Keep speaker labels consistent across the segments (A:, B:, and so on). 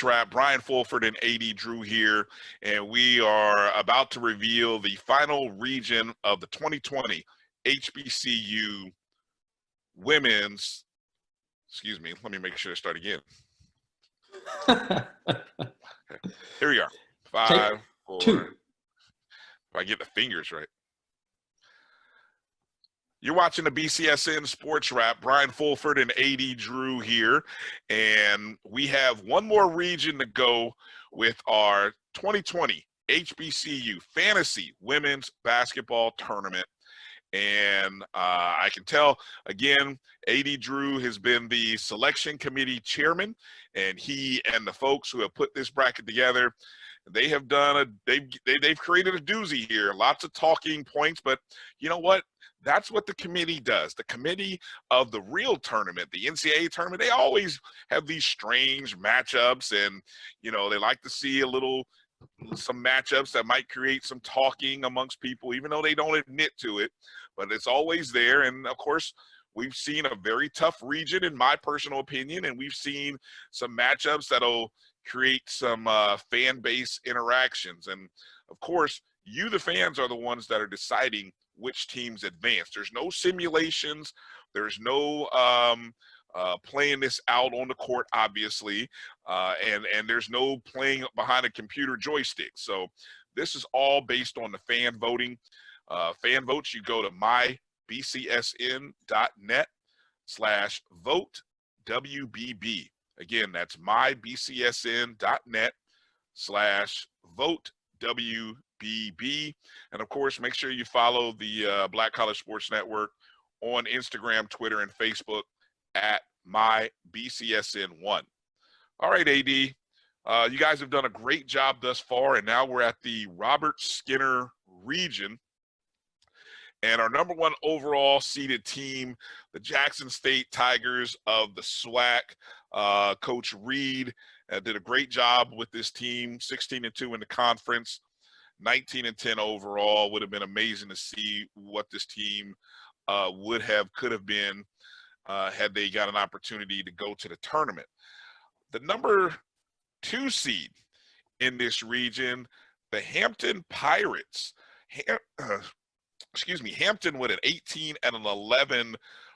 A: Wrap. Brian Fulford and AD Drew here, and we are about to reveal the final region of the 2020 HBCU women's, excuse me, let me make sure to start again. Okay. Here we are. 5, 4, 2. If I get the fingers right. You're watching the BCSN Sports Wrap. Brian Fulford and AD Drew here. And we have one more region to go with our 2020 HBCU Fantasy Women's Basketball Tournament. And I can tell, again, AD Drew has been the selection committee chairman, and he and the folks who have put this bracket together, they have done they've created a doozy here. Lots of talking points, but you know what? That's what the committee does. The committee of the real tournament, the NCAA tournament, they always have these strange matchups, and you know, they like to see some matchups that might create some talking amongst people, even though they don't admit to it, but it's always there. And of course, we've seen a very tough region, in my personal opinion, and we've seen some matchups that'll create some fan base interactions. And of course, you, the fans, are the ones that are deciding which teams advance. There's no simulations. There's no playing this out on the court, obviously, and there's no playing behind a computer joystick. So this is all based on the fan voting. Fan votes, you go to mybcsn.net/vote-WBB. Again, that's mybcsn.net/vote-WBB. And of course, make sure you follow the Black College Sports Network on Instagram, Twitter, and Facebook at mybcsn1. All right, AD, you guys have done a great job thus far, and now we're at the Robert Skinner region. And our number one overall seeded team, the Jackson State Tigers of the SWAC. Coach Reed did a great job with this team, 16-2 in the conference, 19-10 overall. Would have been amazing to see what this team could have been had they got an opportunity to go to the tournament. The number 2 seed in this region, the Hampton Pirates. Hampton with an 18-11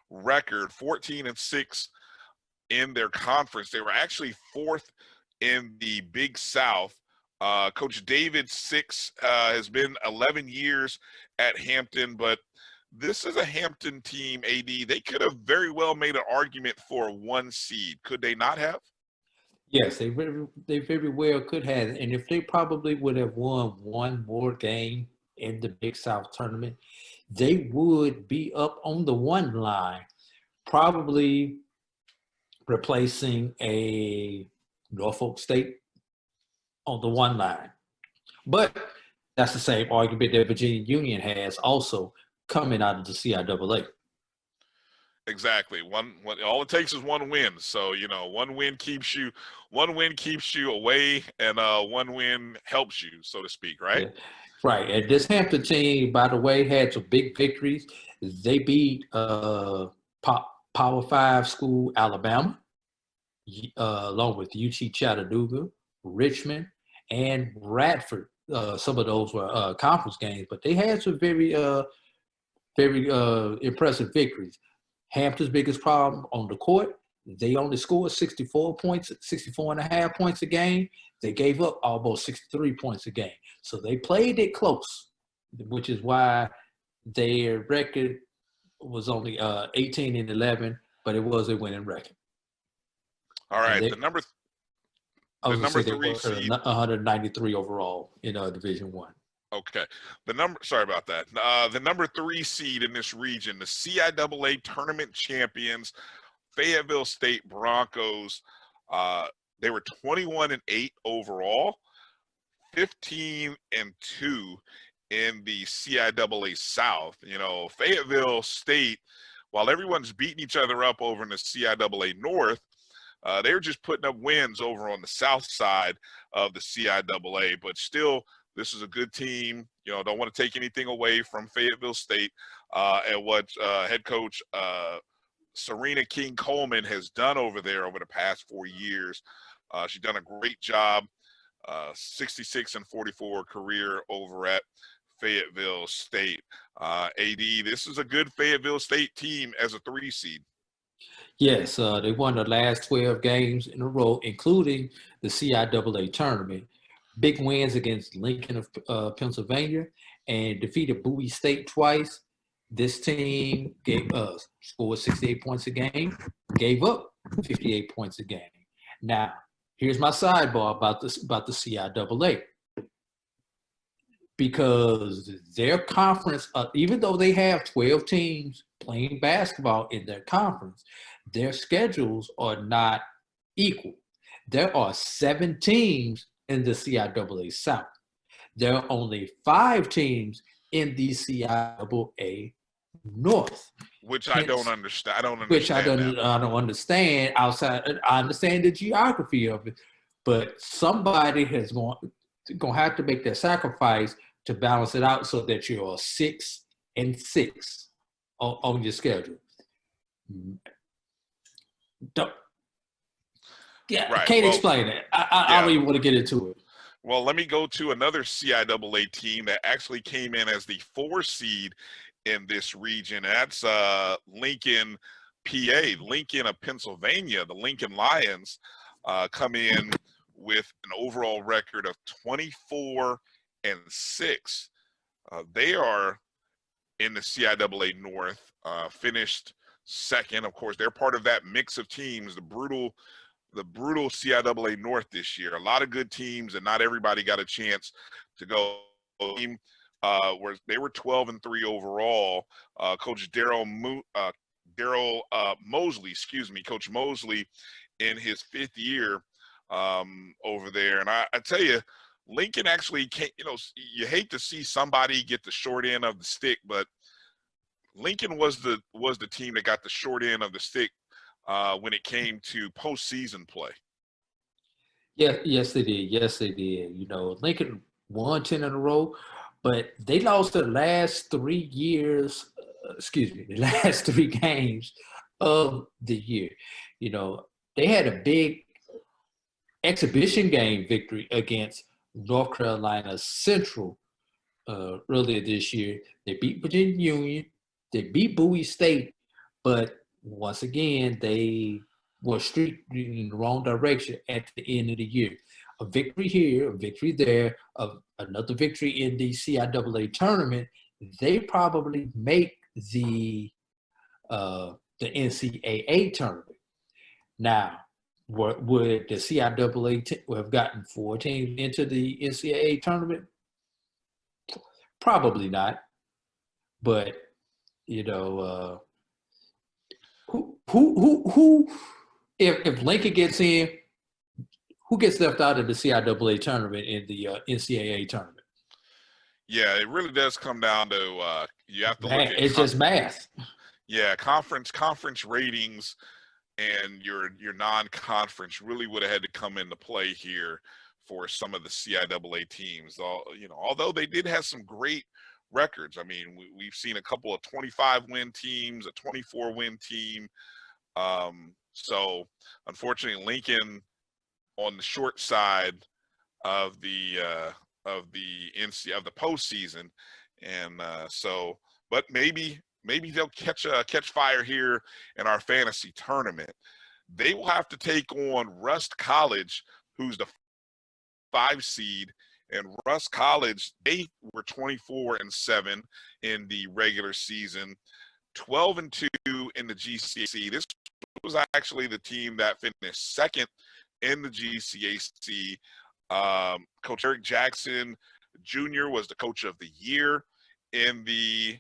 A: record, 14-6 in their conference. They were actually 4th in the Big South. Coach David Six has been 11 years at Hampton, but this is a Hampton team, AD. They could have very well made an argument for a 1 seed. Could they not have?
B: Yes, they very well could have. And if they probably would have won one more game in the Big South tournament, they would be up on the 1 line, probably replacing a Norfolk State on the 1 line. But that's the same argument that Virginia Union has also coming out of the CIAA.
A: Exactly. All it takes is 1 win. So, you know, 1 win keeps you away, and 1 win helps you, so to speak, right?
B: Yeah. Right. And this Hampton team, by the way, had some big victories. They beat Power 5 school Alabama, along with UT Chattanooga, Richmond, and Radford. Some of those were conference games, but they had some very impressive victories. Hampton's biggest problem on the court, they only scored 64 points, 64.5 points a game. They gave up almost 63 points a game. So they played it close, which is why their record was only 18-11, but it was a winning record.
A: All right, the number 3 seed,
B: 193 overall in Division I.
A: Okay. Sorry about that. The number 3 seed in this region, the CIAA tournament champions, Fayetteville State Broncos. They were 21-8 overall, 15-2 in the CIAA South. You know, Fayetteville State, while everyone's beating each other up over in the CIAA North, they're just putting up wins over on the south side of the CIAA, but still, this is a good team. You know, don't want to take anything away from Fayetteville State and what head coach Serena King Coleman has done over there over the past 4 years. She's done a great job. 66-44 career over at Fayetteville State. AD, this is a good Fayetteville State team as a 3 seed.
B: Yes, they won the last 12 games in a row, including the CIAA tournament. Big wins against Lincoln of Pennsylvania and defeated Bowie State twice. This team scored 68 points a game, gave up 58 points a game. Now, here's my sidebar about the CIAA. Because their conference, even though they have 12 teams playing basketball in their conference, their schedules are not equal. There are 7 teams in the CIAA South. There are only 5 teams in the CIAA North.
A: Which I don't understand. I don't understand.
B: Which I don't understand outside. I understand the geography of it, but somebody is going to have to make that sacrifice to balance it out so that you're 6 and 6 on your schedule. Right. I can't explain it. I don't even want to get into it.
A: Well, let me go to another CIAA team that actually came in as the 4 seed in this region. That's Lincoln, PA, Lincoln of Pennsylvania. The Lincoln Lions come in with an overall record of 24-6. They are in the CIAA North, finished second. Of course, they're part of that mix of teams, the brutal CIAA North this year. A lot of good teams, and not everybody got a chance to go. Where they were 12-3 overall. Coach Daryl Mosley, Coach Mosley, in his 5th year over there. And I tell you, Lincoln actually can't. You hate to see somebody get the short end of the stick, but Lincoln was the team that got the short end of the stick when it came to postseason play.
B: Yes, they did. Yes, they did. Lincoln won 10 in a row, but they lost the last 3 years. The last 3 games of the year. They had a big exhibition game victory against North Carolina Central earlier this year. They beat Virginia Union. They beat Bowie State, but once again, they were streaking in the wrong direction at the end of the year. A victory here, a victory there, another victory in the CIAA tournament. They probably make the NCAA tournament. Now, would the CIAA have gotten 4 teams into the NCAA tournament? Probably not. But who if Lincoln gets in, who gets left out of the CIAA tournament in the NCAA tournament?
A: Yeah, it really does come down to you have to look at
B: it's just math.
A: Yeah, conference ratings and your non-conference really would have had to come into play here for some of the CIAA teams. Although they did have some great records. I mean, we've seen a couple of 25-win teams, a 24-win team. So unfortunately, Lincoln on the short side of the postseason, and but maybe they'll catch fire here in our fantasy tournament. They will have to take on Rust College, who's the 5 seed. And Rust College, they were 24-7 in the regular season, 12-2 in the GCAC. This was actually the team that finished second in the GCAC. Coach Eric Jackson Jr. was the coach of the year in the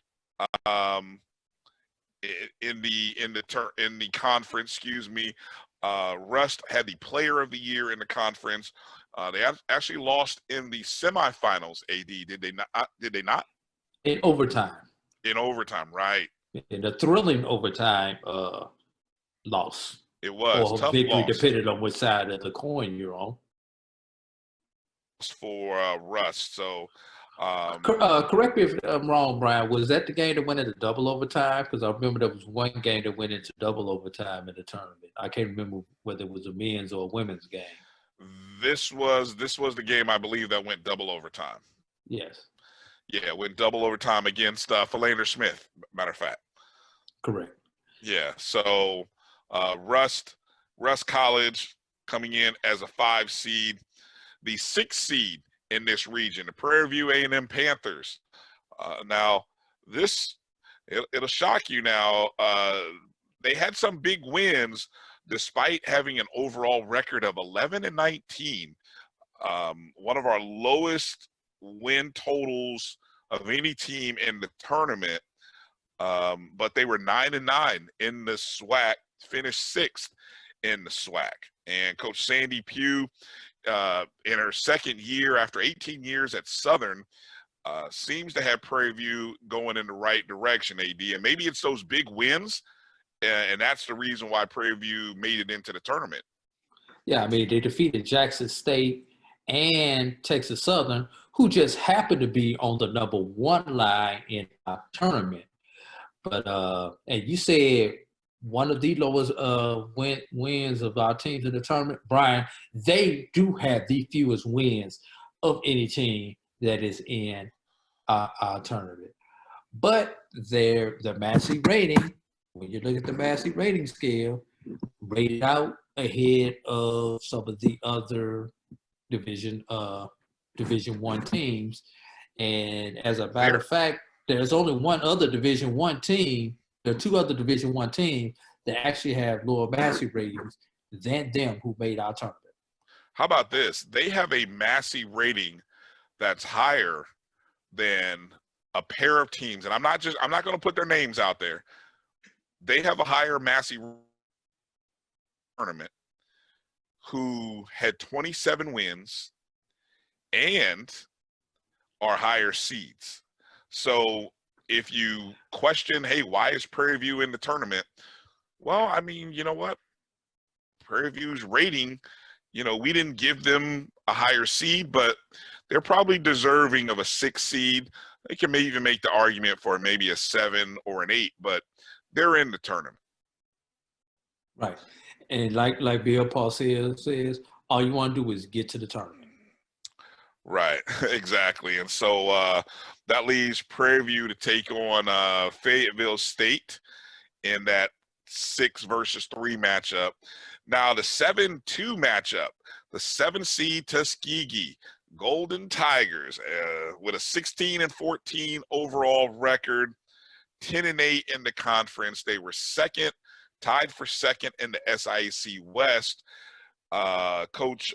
A: conference. Rust had the player of the year in the conference. They actually lost in the semifinals. AD, did they not? Did they not?
B: In overtime.
A: In overtime, right?
B: In a thrilling overtime loss.
A: It was
B: or
A: tough
B: victory,
A: loss.
B: depending on which side of the coin you're on.
A: For Rust, so.
B: Correct me if I'm wrong, Brian. Was that the game that went into double overtime? Because I remember there was one game that went into double overtime in the tournament. I can't remember whether it was a men's or a women's game.
A: This was the game, I believe, that went double overtime.
B: Yes.
A: Yeah, went double overtime against Philander Smith, matter of fact.
B: Correct.
A: Yeah, so Rust College coming in as a 5 seed, the 6 seed in this region, the Prairie View A&M Panthers. Now, it'll shock you now. They had some big wins despite having an overall record of 11-19. One of our lowest win totals of any team in the tournament. But they were 9-9 in the SWAC, finished 6th in the SWAC. And Coach Sandy Pugh, in her second year after 18 years at Southern, seems to have Prairie View going in the right direction, AD. And maybe it's those big wins, and that's the reason why Prairie View made it into the tournament.
B: Yeah, I mean, they defeated Jackson State and Texas Southern, who just happened to be on the number 1 line in our tournament. But and you said one of the lowest wins of our teams in the tournament, Brian. They do have the fewest wins of any team that is in our tournament. But the Massey rating, when you look at the Massey rating scale, rated out ahead of some of the other Division 1 teams. And as a matter of fact, there's only one other Division 1 team. There are 2 other Division 1 teams that actually have lower Massey ratings than them who made our tournament.
A: How about this? They have a Massey rating that's higher than a pair of teams, and I'm not going to put their names out there. They have a higher Massey tournament who had 27 wins and are higher seeds. So if you question, hey, why is Prairie View in the tournament? Well, I mean, you know what? Prairie View's rating, we didn't give them a higher seed, but they're probably deserving of a 6 seed. They can maybe even make the argument for maybe a 7 or an 8, but they're in the tournament.
B: Right. And like Bill Paul says, all you want to do is get to the tournament.
A: Right, exactly. And so that leaves Prairie View to take on Fayetteville State in that 6 versus 3 matchup. Now the 7-2 matchup, the 7 seed Tuskegee Golden Tigers with a 16-14 overall record, 10-8 in the conference. They were second, tied for second in the SIAC West. Coach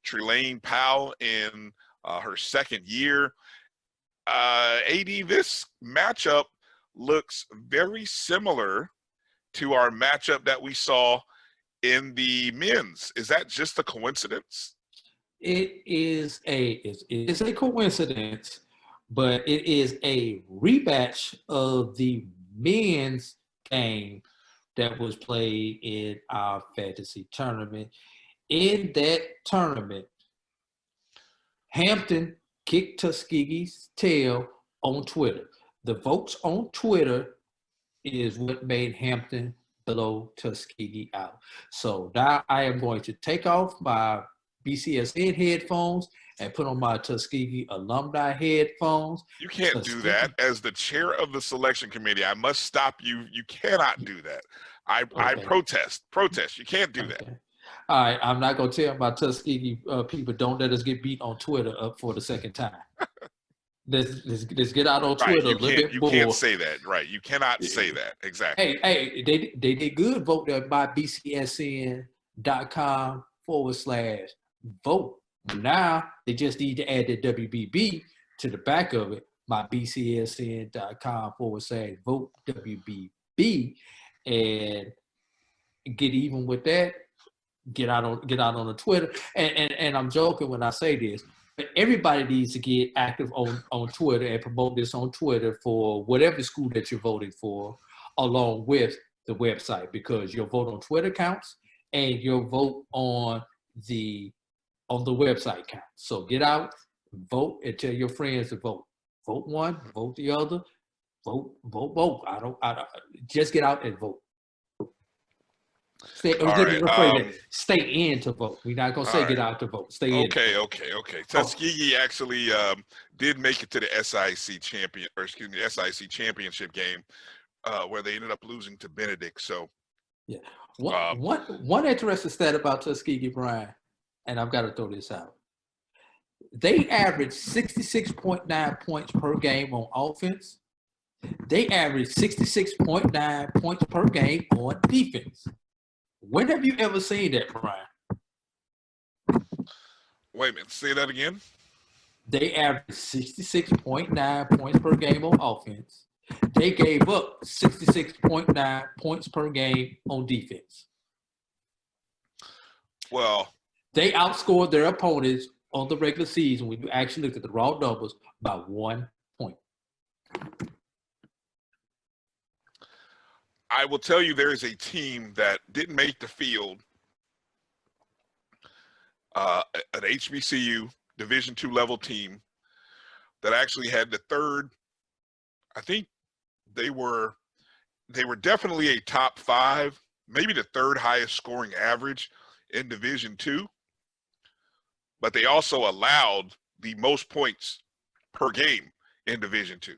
A: Trelane Powell in her second year. AD, this matchup looks very similar to our matchup that we saw in the men's. Is that just a coincidence?
B: It is a coincidence, but it is a rematch of the men's game that was played in our fantasy tournament. In that tournament, Hampton kicked Tuskegee's tail on Twitter. The votes on Twitter is what made Hampton blow Tuskegee out. So now I am going to take off my BCSN headphones and put on my Tuskegee alumni headphones.
A: You can't do that. As the chair of the selection committee, I must stop you. You cannot do that. I protest. You can't do that.
B: All right, I'm not going to tell my Tuskegee people, don't let us get beat on Twitter up for the second time. Let's get out on Twitter a little bit more.
A: You can't say that, right? You cannot say that, exactly.
B: Hey, they did good. Vote at mybcsn.com/vote. Now they just need to add the WBB to the back of it. mybcsn.com/vote WBB, and get even with that. Get out on the Twitter. And I'm joking when I say this, but everybody needs to get active on Twitter and promote this on Twitter for whatever school that you're voting for, along with the website, because your vote on Twitter counts and your vote on the website counts. So get out, vote, and tell your friends to vote. Vote one, vote the other, vote. I don't just get out and vote. Stay, or
A: All
B: let me
A: right.
B: rephrase that. Stay in to vote. We're not gonna
A: All
B: say
A: right.
B: get out to vote. Stay in.
A: Okay.
B: Oh,
A: Tuskegee actually did make it to the SIC championship game, where they ended up losing to Benedict. So,
B: yeah.
A: um,
B: One interesting stat about Tuskegee, Brian, and I've got to throw this out. They average 66.9 points per game on offense. They average 66.9 points per game on defense. When have you ever seen that, Brian?
A: wait a minute, say that again.
B: They average 66.9 points per game on offense. They gave up 66.9 points per game on defense.
A: Well,
B: They outscored their opponents on the regular season, when you actually looked at the raw numbers, by 1 point.
A: I will tell you, there is a team that didn't make the field, an HBCU Division II level team that actually had the third. I think they were definitely a top 5, maybe the third highest scoring average in Division II, but they also allowed the most points per game in Division II.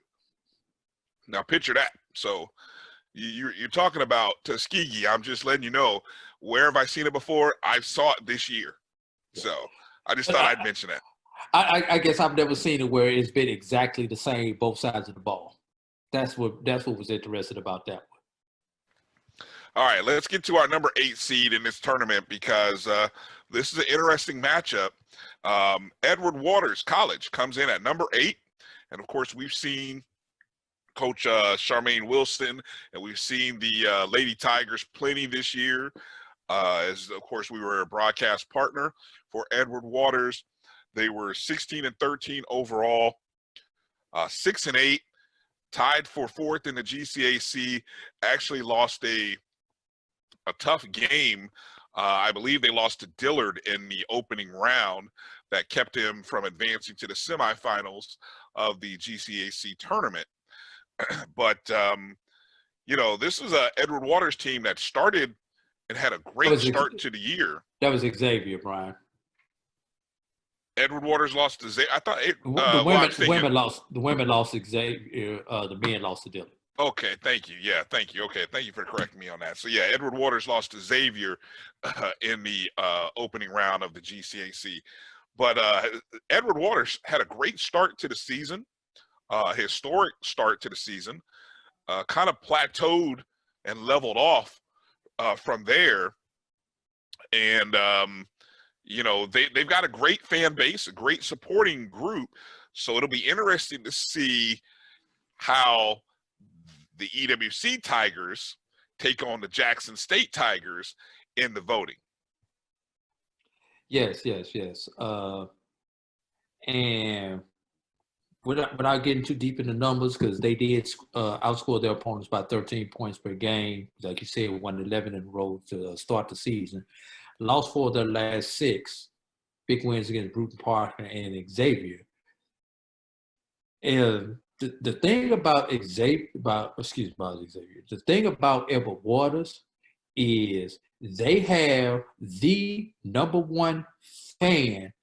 A: Now picture that. So you're talking about Tuskegee. I'm just letting you know, where have I seen it before? I saw it this year. So I just thought I'd mention that.
B: I guess I've never seen it where it's been exactly the same both sides of the ball. That's what was interesting about that one.
A: All right, let's get to our number 8 seed in this tournament, because this is an interesting matchup. Edward Waters College comes in at number 8. And, of course, we've seen Coach Charmaine Wilson, and we've seen the Lady Tigers plenty this year. As, of course, we were a broadcast partner for Edward Waters. They were 16-13 overall, 6-8, tied for 4th in the GCAC. Actually lost a tough game. I believe they lost to Dillard in the opening round that kept him from advancing to the semifinals of the GCAC tournament. But, this is a Edward Waters team that started and had a great start to the year.
B: That was Xavier, Brian.
A: Edward Waters lost to Xavier. I thought
B: the women lost. The women lost to Xavier. The men lost to Dillard.
A: Okay, thank you. Yeah, thank you. Okay, thank you for correcting me on that. So, yeah, Edward Waters lost to Xavier in the opening round of the GCAC. But Edward Waters had a great start to the season, historic start to the season, kind of plateaued and leveled off from there. And, they've got a great fan base, a great supporting group. So it'll be interesting to see how the EWC Tigers take on the Jackson State Tigers in the voting.
B: Yes. And without getting too deep in the numbers, because they did outscore their opponents by 13 points per game. Like you said, won 11 in a row to start the season. Lost 4 of their last 6. Big wins against Bruton Park and Xavier. And the thing about Xavier, the thing about Edward Waters is they have the number 1 fan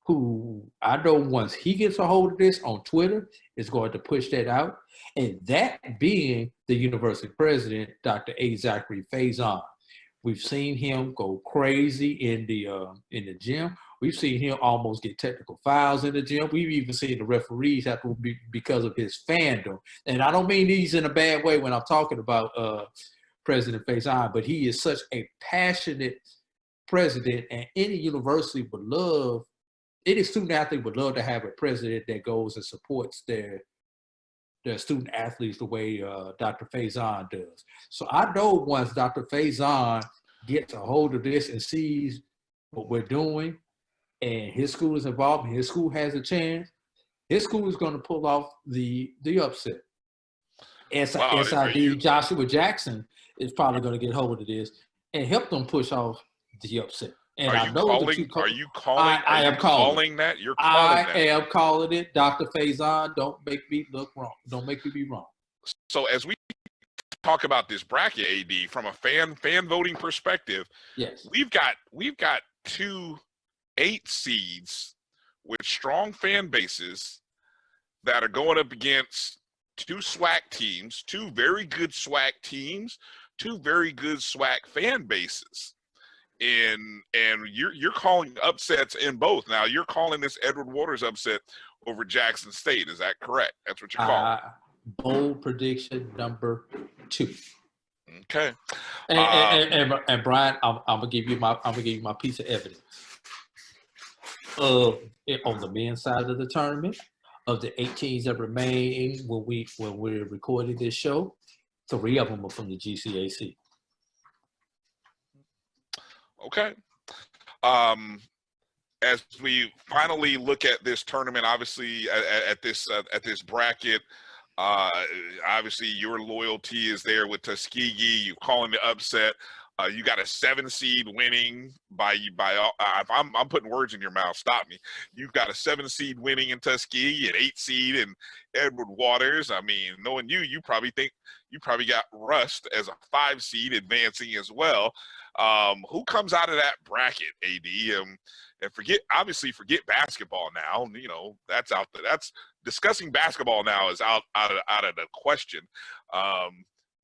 B: who I know once he gets a hold of this on Twitter is going to push that out, and that being the university president, Dr. A. Zachary Faison. We've seen him go crazy in the gym. We've seen him almost get technical fouls in the gym. We've even seen the referees have to be because of his fandom. And I don't mean these in a bad way when I'm talking about President Faison, but he is such a passionate president, and any university would love, any student athlete would love to have a president that goes and supports their student athletes the way Dr. Faison does. So I know once Dr. Faison gets a hold of this and sees what we're doing, and his school is involved, and his school has a chance, his school is going to pull off the upset. SID Joshua Jackson is probably going to get hold of this and help them push off the upset. And I know
A: are you calling that? You're calling that.
B: I am calling it. Dr. Faison, don't make me look wrong. Don't make me be wrong.
A: So as we talk about this bracket, AD, from a fan voting perspective,
B: Yes.
A: we've got 2 8 seeds with strong fan bases that are going up against 2 SWAC teams, 2 very good SWAC teams, 2 very good SWAC fan bases. And you're calling upsets in both. Now you're calling this Edward Waters upset over Jackson State. Is that correct? That's what you're calling.
B: Bold prediction number 2.
A: Okay.
B: And Brian, I'm gonna give you my piece of evidence. On the men's side of the tournament, of the 8 teams that remain when we're recording this show, 3 of them are from the GCAC.
A: Okay. As we finally look at this tournament, obviously at this bracket, obviously your loyalty is there with Tuskegee. You calling the upset. You got a 7 seed winning by I'm putting words in your mouth. Stop me. You've got a 7 seed winning in Tuskegee, an 8 seed in Edward Waters. I mean, knowing you probably think you probably got Rust as a 5 seed advancing as well. Who comes out of that bracket, AD? And forget basketball now. You know, that's out there. That's discussing basketball now is out of the question.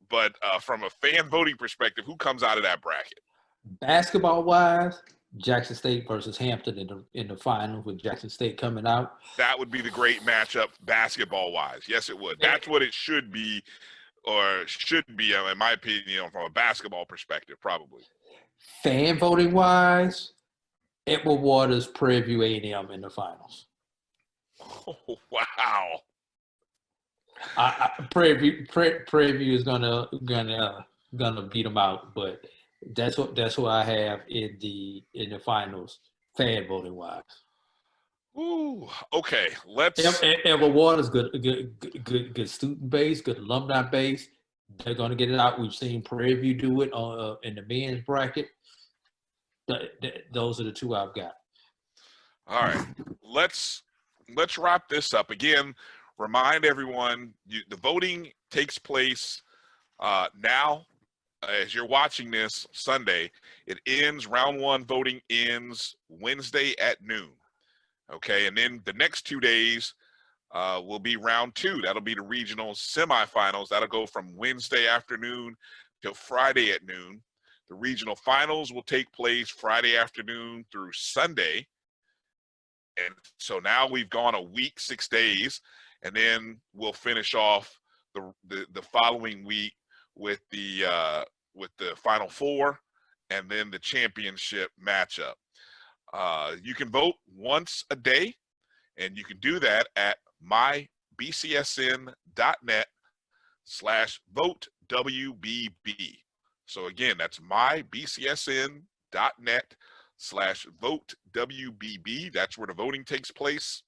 A: But from a fan voting perspective, who comes out of that bracket?
B: Basketball wise, Jackson State versus Hampton in the final, with Jackson State coming out.
A: That would be the great matchup basketball wise. Yes, it would. That's what it should be, or should be, in my opinion, from a basketball perspective, probably.
B: Fan voting wise, Edward Waters, Prairie View A&M in the finals.
A: Oh, wow.
B: Prairie View is gonna beat them out, but that's what I have in the finals, fan voting wise.
A: Ooh, okay. Let's.
B: Edward Waters, good student base, good alumni base. They're gonna get it out. We've seen Prairie View do it in the men's bracket. Those are the 2 I've got.
A: All right, let's wrap this up again. Remind everyone, the voting takes place now. As you're watching this Sunday, it ends. Round 1 voting ends Wednesday at noon. Okay, and then the next 2 days will be round 2. That'll be the regional semifinals. That'll go from Wednesday afternoon till Friday at noon. The regional finals will take place Friday afternoon through Sunday. And so now we've gone a week, 6 days, and then we'll finish off the following week with the Final Four and then the championship matchup. You can vote once a day, and you can do that at mybcsn.net/votewbb. So again, that's mybcsn.net/votewbb. That's where the voting takes place.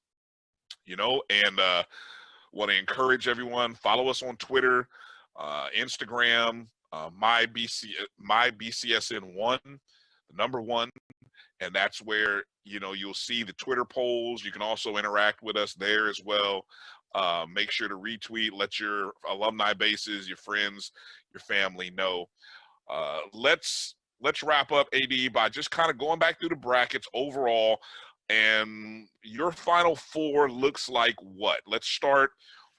A: You know, and want to encourage everyone, follow us on Twitter, Instagram, mybcsn1, the number 1, and that's where, you know, you'll see the Twitter polls. You can also interact with us there as well. Make sure to retweet, let your alumni bases, your friends, your family know. Let's wrap up, AD, by just kind of going back through the brackets overall. And your Final Four looks like what? Let's start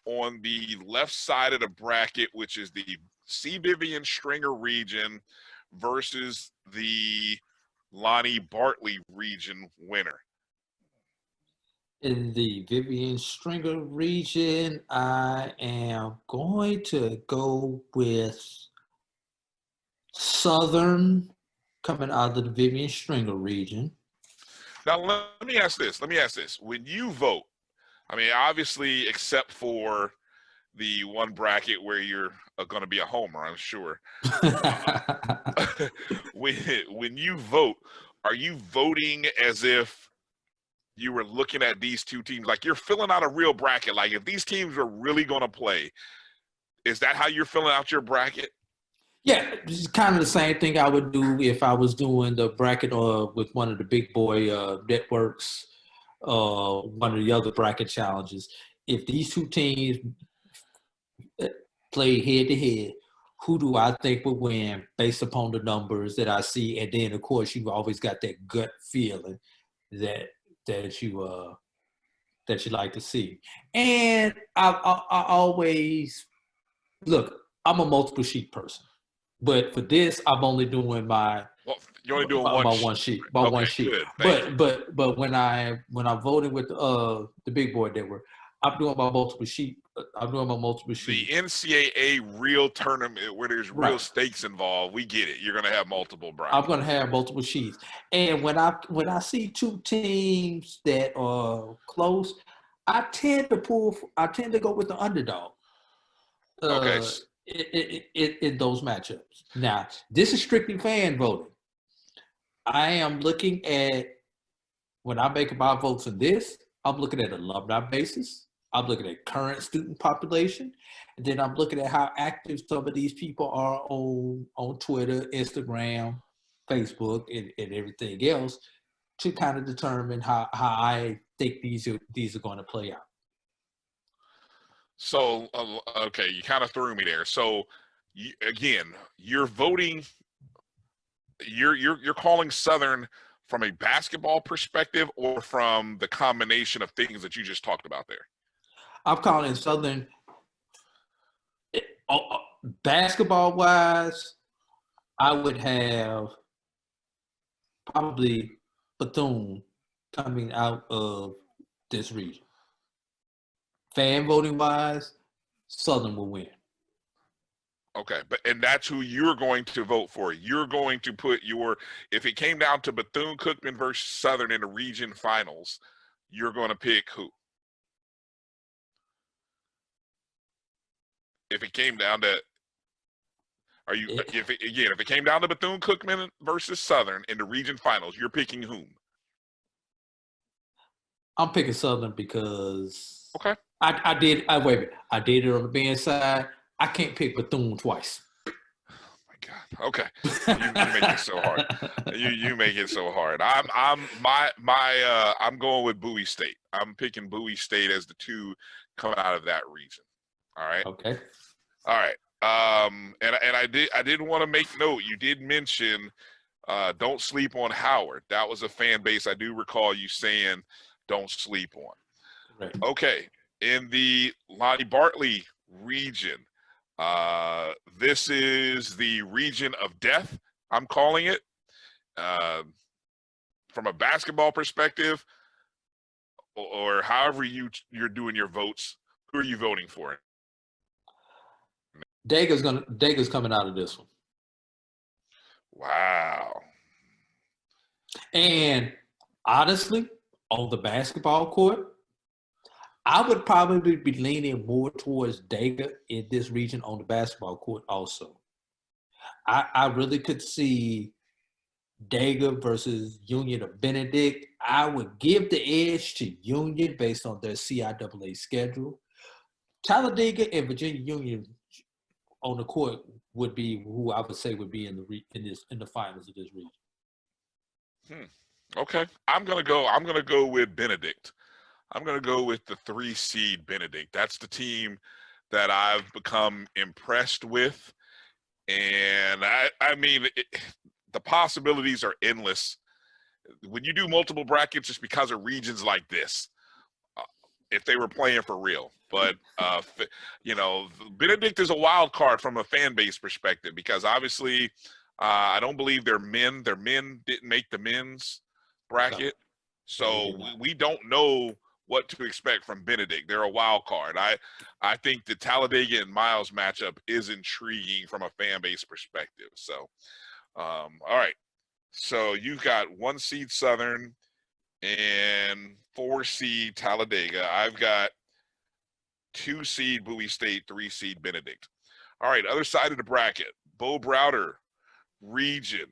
A: on the left side of the bracket, which is the C. Vivian Stringer region versus the Lonnie Bartley region winner.
B: In the Vivian Stringer region, I am going to go with Southern coming out of the Vivian Stringer region.
A: Now, let me ask this. When you vote, I mean, obviously, except for the one bracket where you're going to be a homer, I'm sure. When you vote, are you voting as if you were looking at these 2 teams? Like, you're filling out a real bracket. Like, if these teams are really going to play, is that how you're filling out your bracket?
B: Yeah, it's kind of the same thing I would do if I was doing the bracket with one of the big boy networks, one of the other bracket challenges. If these 2 teams play head to head, who do I think will win based upon the numbers that I see, and then of course you always got that gut feeling that that you that you like to see. And I always look. I'm a multiple sheet person, but for this, I'm only doing my
A: Well, you're only doing one
B: my
A: sheet.
B: one sheet, my
A: Okay,
B: one sheet.
A: good. Thank you.
B: But when I'm voting with the big boy network, I'm doing my multiple sheet. I'm doing my multiple
A: The
B: sheet.
A: NCAA real tournament where there's real
B: Right.
A: stakes involved, we get it. You're going to have multiple
B: I'm
A: brackets.
B: going to have multiple sheets. And when I see two teams that are close, I tend to go with the underdog.
A: Okay.
B: In those matchups. Now, this is strictly fan voting. I am looking at when I make my votes in this, I'm looking at alumni basis. I'm looking at current student population. And then I'm looking at how active some of these people are on Twitter, Instagram, Facebook, and everything else to kind of determine how I think these are going to play out.
A: So, okay, you kind of threw me there. So, again, you're voting. You're calling Southern from a basketball perspective or from the combination of things that you just talked about there.
B: I'm calling Southern basketball wise. I would have probably Bethune coming out of this region. Fan voting wise, Southern will win.
A: Okay, and that's who you're going to vote for. You're going to put if it came down to Bethune-Cookman versus Southern in the region finals, you're going to pick who? If it came down to, if it came down to Bethune-Cookman versus Southern in the region finals, you're picking whom?
B: I'm picking Southern because
A: okay.
B: I did it on the band side. I can't pick Bethune twice.
A: Oh my God. Okay. You make it so hard. You make it so hard. I'm going with Bowie State. I'm picking Bowie State as the two coming out of that region. All right.
B: Okay.
A: All right. And I did want to make note. You did mention don't sleep on Howard. That was a fan base I do recall you saying don't sleep on.
B: Right.
A: Okay. In the Lonnie Bartley region, this is the region of death, I'm calling it. From a basketball perspective, or however you're doing your votes, who are you voting for?
B: Dega's coming out of this one.
A: Wow.
B: And honestly, on the basketball court, I would probably be leaning more towards Dega in this region on the basketball court also. I really could see Dega versus Union of Benedict. I would give the edge to Union based on their CIAA schedule. Talladega and Virginia Union on the court would be who I would say would be in the finals of this region.
A: Okay, I'm gonna go with Benedict. I'm gonna go with the 3 seed Benedict. That's the team that I've become impressed with, and I mean the possibilities are endless. When you do multiple brackets, just because of regions like this, if they were playing for real. But Benedict is a wild card from a fan base perspective because obviously I don't believe their men didn't make the men's bracket, so we don't know what to expect from Benedict. They're a wild card. I think the Talladega and Miles matchup is intriguing from a fan base perspective. So all right, so you've got 1 seed Southern and 4 seed Talladega. I've got 2 seed Bowie State, 3 seed Benedict. All right, other side of the bracket, Bo Browder region,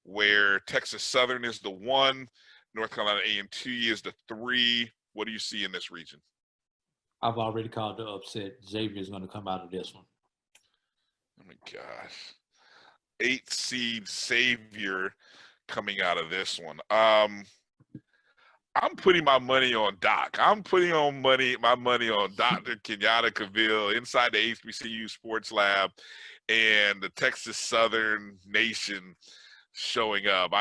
A: where Texas Southern is the 1, North Carolina A&T is the 3. What do you see in this region?
B: I've already called the upset. Xavier's going to come out of this one.
A: Oh my gosh. 8 seed Xavier coming out of this one. I'm putting my money on Doc. I'm putting my money on Dr. Kenyatta Cavill inside the HBCU Sports Lab and the Texas Southern Nation showing up.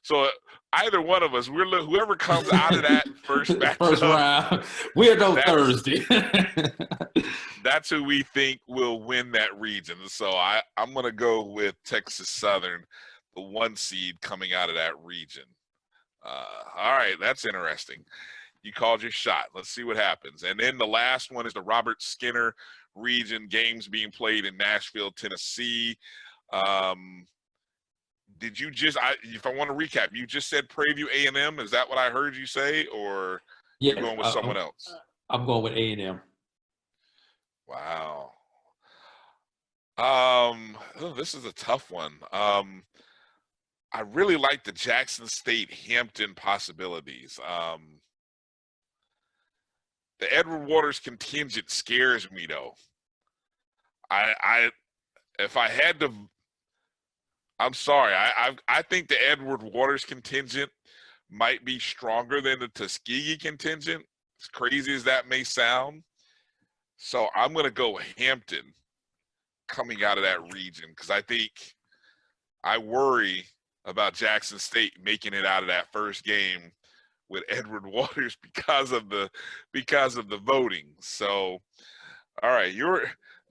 A: So either one of us, whoever comes out of that first
B: First
A: matchup,
B: round. We'll know
A: that's
B: Thursday.
A: that's who we think will win that region. So I'm gonna go with Texas Southern, the 1 seed coming out of that region. All right, that's interesting. You called your shot. Let's see what happens. And then the last one is the Robert Skinner region, games being played in Nashville, Tennessee. Did you just, if I want to recap, you just said Prairie A&M. Is that what I heard you say, or
B: Yes,
A: you're going with someone else?
B: I'm going with A&M.
A: Wow. This is a tough one. I really like the Jackson State Hampton possibilities. The Edward Waters contingent scares me though. If I had to, I'm sorry. I think the Edward Waters contingent might be stronger than the Tuskegee contingent, as crazy as that may sound. So I'm going to go Hampton coming out of that region, because I worry about Jackson State making it out of that first game with Edward Waters because of the voting. So, all right,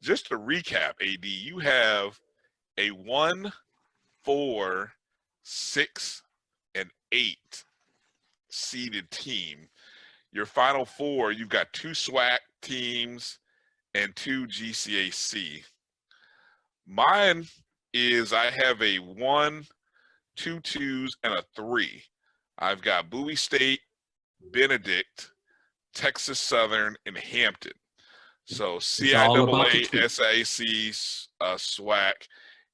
A: just to recap, AD, you have a 1, 4, 6, and 8 seeded team. Your final 4, you've got 2 SWAC teams and 2 GCAC. Mine is I have a 1, 2 2s, and a 3. I've got Bowie State, Benedict, Texas Southern, and Hampton. So CIAA, SAC, SWAC,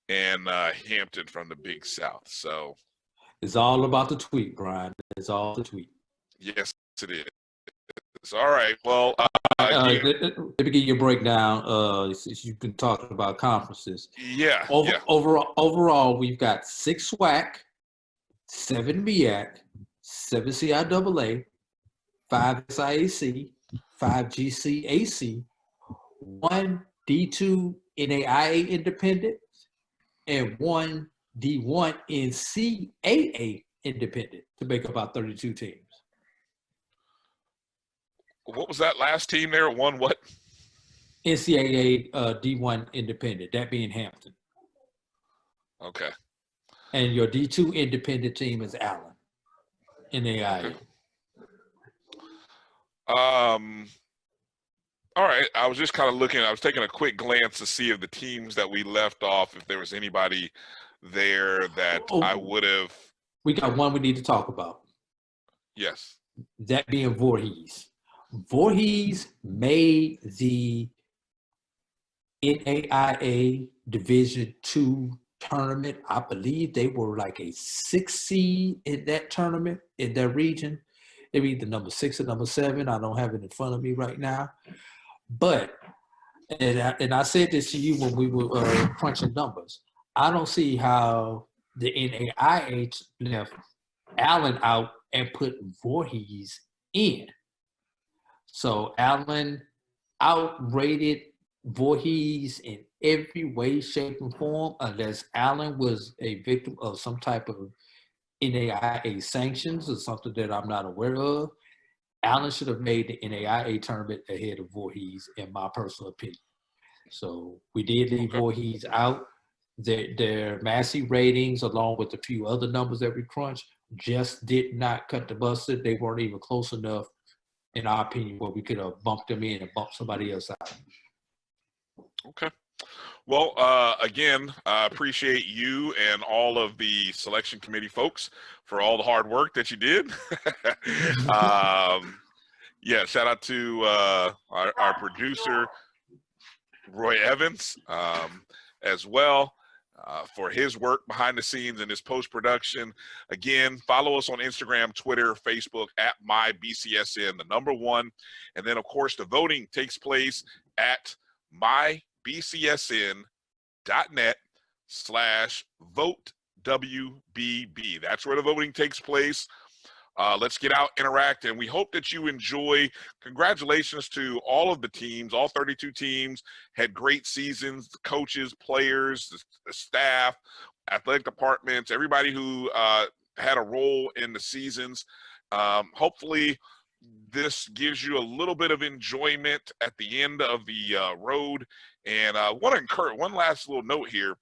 A: and Hampton from the Big South. So
B: it's all about the tweet, Brian. It's all the tweet.
A: Yes, it is. All right. Well,
B: let me give you a breakdown. You've been talking about conferences.
A: Yeah.
B: Overall, we've got 6 SWAC, 7 MEAC, 7 CIAA, 5 SIAC, 5 GCAC, 1 D2 NAIA independent, and 1 D1 NCAA independent to make about 32 teams.
A: What was that last team there? 1 what?
B: NCAA D1 independent, that being Hampton.
A: Okay.
B: And your D2 independent team is Allen, NAIA.
A: Okay. All right. I was just kind of looking. I was taking a quick glance to see if the teams that we left off, if there was anybody there that I would have.
B: We got one we need to talk about.
A: Yes.
B: That being Voorhees. Voorhees made the NAIA Division II tournament. I believe they were like a 6 seed in that tournament, in that region. They were either number 6 or number 7. I don't have it in front of me right now. But, and I said this to you when we were crunching numbers, I don't see how the NAIA left Allen out and put Voorhees in. So Allen outrated Voorhees in every way, shape, and form, unless Allen was a victim of some type of NAIA sanctions or something that I'm not aware of. Allen should have made the NAIA tournament ahead of Voorhees, in my personal opinion. So we did leave Voorhees out. Their Massey ratings, along with a few other numbers that we crunched, just did not cut the mustard. They weren't even close enough, in our opinion, where we could have bumped them in and bumped somebody else out.
A: Okay. Well, again, I appreciate you and all of the selection committee folks for all the hard work that you did. Yeah, shout out to our producer, Roy Evans, as well, for his work behind the scenes and his post-production. Again, follow us on Instagram, Twitter, Facebook at MyBCSN, the number 1. And then, of course, the voting takes place at mybcsn.net/VoteWBB. That's where the voting takes place. Let's get out, interact, and we hope that you enjoy. Congratulations to all of the teams. All 32 teams had great seasons. The coaches, players, the staff, athletic departments, everybody who had a role in the seasons. Hopefully, this gives you a little bit of enjoyment at the end of the road. And I want to encourage one last little note here.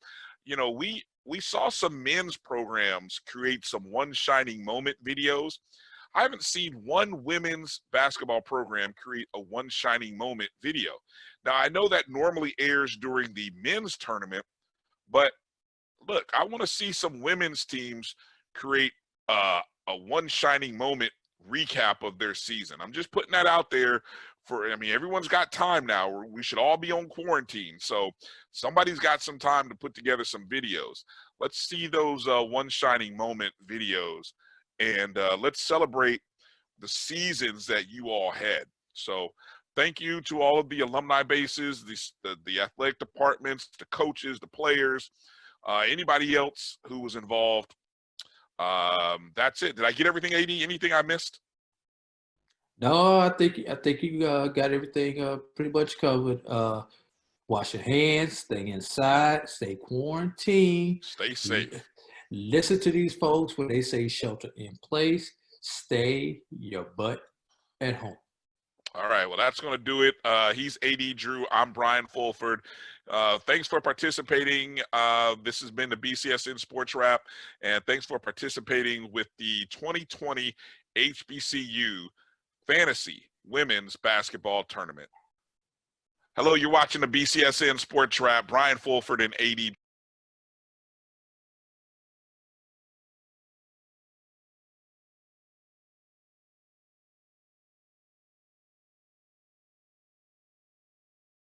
A: You know, we saw some men's programs create some one shining moment videos. I haven't seen one women's basketball program create a one shining moment video. Now, I know that normally airs during the men's tournament, but look, I want to see some women's teams create a one shining moment recap of their season. I'm just putting that out there for, I mean, everyone's got time now. We should all be on quarantine. So somebody's got some time to put together some videos. Let's see those one shining moment videos, and let's celebrate the seasons that you all had. So thank you to all of the alumni bases, the athletic departments, the coaches, the players, anybody else who was involved. That's it. Did I get everything, AD? Anything I missed?
B: No, I think you got everything pretty much covered. Wash your hands, stay inside, stay quarantined.
A: Stay safe.
B: Listen to these folks when they say shelter in place. Stay your butt at home.
A: All right, well, that's going to do it. He's AD Drew. I'm Brian Fulford. Thanks for participating. This has been the BCSN Sports Wrap, and thanks for participating with the 2020 HBCU Fantasy Women's Basketball Tournament. Hello, you're watching the BCSN Sports Wrap. Brian Fulford and AD